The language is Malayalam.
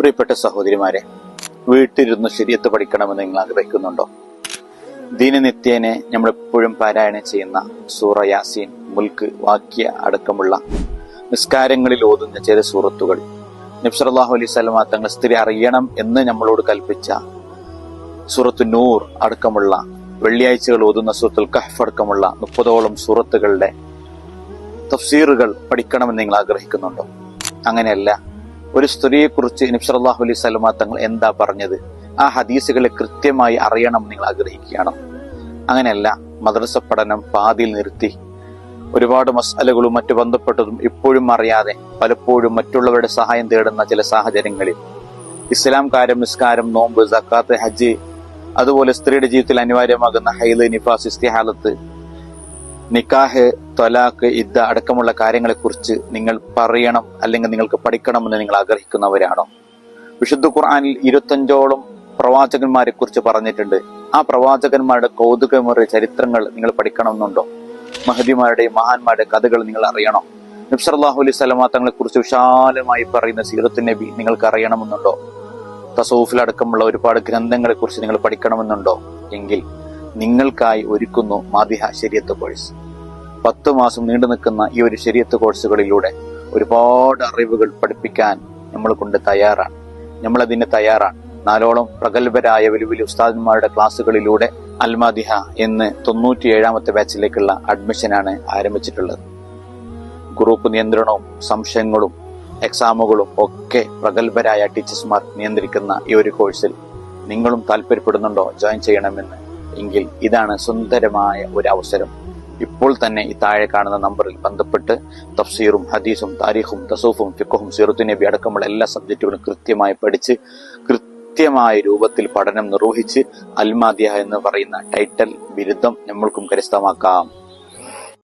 പ്രിയപ്പെട്ട സഹോദരിമാരെ, വീട്ടിലിരുന്ന് ശരീഅത്ത് പഠിക്കണമെന്ന് നിങ്ങൾ ആഗ്രഹിക്കുന്നുണ്ടോ? ദിനനിത്യേനെ നമ്മളെപ്പോഴും പാരായണം ചെയ്യുന്ന സൂറ യാസീൻ, മുൽക്ക്, വാക്യ അടക്കമുള്ള നിസ്കാരങ്ങളിൽ ഓതുന്ന ചില സൂറത്തുകൾ, നബി സല്ലല്ലാഹു അലൈഹി വസല്ലമ തങ്ങൾ സ്ത്രീ അറിയണം എന്ന് നമ്മളോട് കൽപ്പിച്ച സൂറത്തു നൂർ അടക്കമുള്ള, വെള്ളിയാഴ്ചകൾ ഓതുന്ന സൂറത്തുൽ കഹ്ഫ് അടക്കമുള്ള 30ഓളം സൂറത്തുകളുടെ തഫ്സീറുകൾ പഠിക്കണമെന്ന് നിങ്ങൾ ആഗ്രഹിക്കുന്നുണ്ടോ? അങ്ങനെയല്ല. ഒരു സ്ത്രീയെക്കുറിച്ച് നബി സല്ലല്ലാഹു അലൈഹി വസല്ലമ തങ്ങൾ എന്താ പറഞ്ഞത്, ആ ഹദീസുകളെ കൃത്യമായി അറിയണം നിങ്ങൾ ആഗ്രഹിക്കുകയാണോ? അങ്ങനെയല്ല. മദ്രസ പഠനം പാതിയിൽ നിർത്തി ഒരുപാട് മസ്അലകളും മറ്റു ബന്ധപ്പെട്ടതും ഇപ്പോഴും അറിയാതെ പലപ്പോഴും മറ്റുള്ളവരുടെ സഹായം തേടുന്ന ചില സാഹചര്യങ്ങളിൽ ഇസ്ലാം കാര്യം, നിസ്കാരം, നോമ്പ്, സക്കാത്ത്, ഹജ്ജ്, അതുപോലെ സ്ത്രീയുടെ ജീവിതത്തിൽ അനിവാര്യമാകുന്ന ഹൈദ്, നിഫാസ്, ഇസ്തിഹാലത്ത്, നിക്കാഹ്, ത്വലാഖ്, ഇദ്ദ അടക്കമുള്ള കാര്യങ്ങളെക്കുറിച്ച് നിങ്ങൾ പറയണം, അല്ലെങ്കിൽ നിങ്ങൾക്ക് പഠിക്കണമെന്ന് നിങ്ങൾ ആഗ്രഹിക്കുന്നവരാണോ? വിശുദ്ധ ഖുർആനിൽ 25ഓളം പ്രവാചകന്മാരെ കുറിച്ച് പറഞ്ഞിട്ടുണ്ട്. ആ പ്രവാചകന്മാരുടെ കൗതുകമേറിയ ചരിത്രങ്ങൾ നിങ്ങൾ പഠിക്കണമെന്നുണ്ടോ? മഹദിമാരുടെയും മഹാന്മാരുടെ കഥകൾ നിങ്ങൾ അറിയണോ? നബി സല്ലല്ലാഹു അലൈഹി വസല്ലമ തങ്ങളെ കുറിച്ച് വിശാലമായി പറയുന്ന സീറത്തുൻ നബി നിങ്ങൾക്ക് അറിയണമെന്നുണ്ടോ? തസൗഫിലടക്കമുള്ള ഒരുപാട് ഗ്രന്ഥങ്ങളെ കുറിച്ച് നിങ്ങൾ പഠിക്കണമെന്നുണ്ടോ? എങ്കിൽ നിങ്ങൾക്കായി ഒരുക്കുന്നു മാദിഹ ശരീഅത്ത് കോഴ്സ്. 10 മാസം നീണ്ടു നിൽക്കുന്ന ഈ ഒരു ശരീഅത്ത് കോഴ്സുകളിലൂടെ ഒരുപാട് അറിവുകൾ പഠിപ്പിക്കാൻ നമ്മളെ തയ്യാറാണ്. 4ഓളം പ്രഗത്ഭരായ വലിയ വലിയ ഉസ്താദന്മാരുടെ ക്ലാസ്സുകളിലൂടെ അൽമാദിഹ എന്ന് 97ാമത്തെ ബാച്ചിലേക്കുള്ള അഡ്മിഷനാണ് ആരംഭിച്ചിട്ടുള്ളത്. ഗ്രൂപ്പ് നിയന്ത്രണവും സംശയങ്ങളും എക്സാമുകളും ഒക്കെ പ്രഗത്ഭരായ ടീച്ചേഴ്സ്മാർ നിയന്ത്രിക്കുന്ന ഈ ഒരു കോഴ്സിൽ നിങ്ങളും താല്പര്യപ്പെടുന്നുണ്ടോ ജോയിൻ ചെയ്യണമെന്ന്? എങ്കിൽ ഇതാണ് സുന്ദരമായ ഒരു അവസരം. ഇപ്പോൾ തന്നെ ഈ താഴെ കാണുന്ന നമ്പറിൽ ബന്ധപ്പെട്ട് തഫ്സീറും ഹദീസും താരീഖും തസൂഫും ഫിഖ്ഹും സീറത്തുൻ നബി അടക്കമുള്ള എല്ലാ സബ്ജക്റ്റുകളും കൃത്യമായി പഠിച്ച് കൃത്യമായ രൂപത്തിൽ പഠനം നിർവഹിച്ച് അൽമാദിഹ എന്ന് പറയുന്ന ടൈറ്റൽ ബിരുദം നമ്മൾക്കും കരസ്ഥമാക്കാം.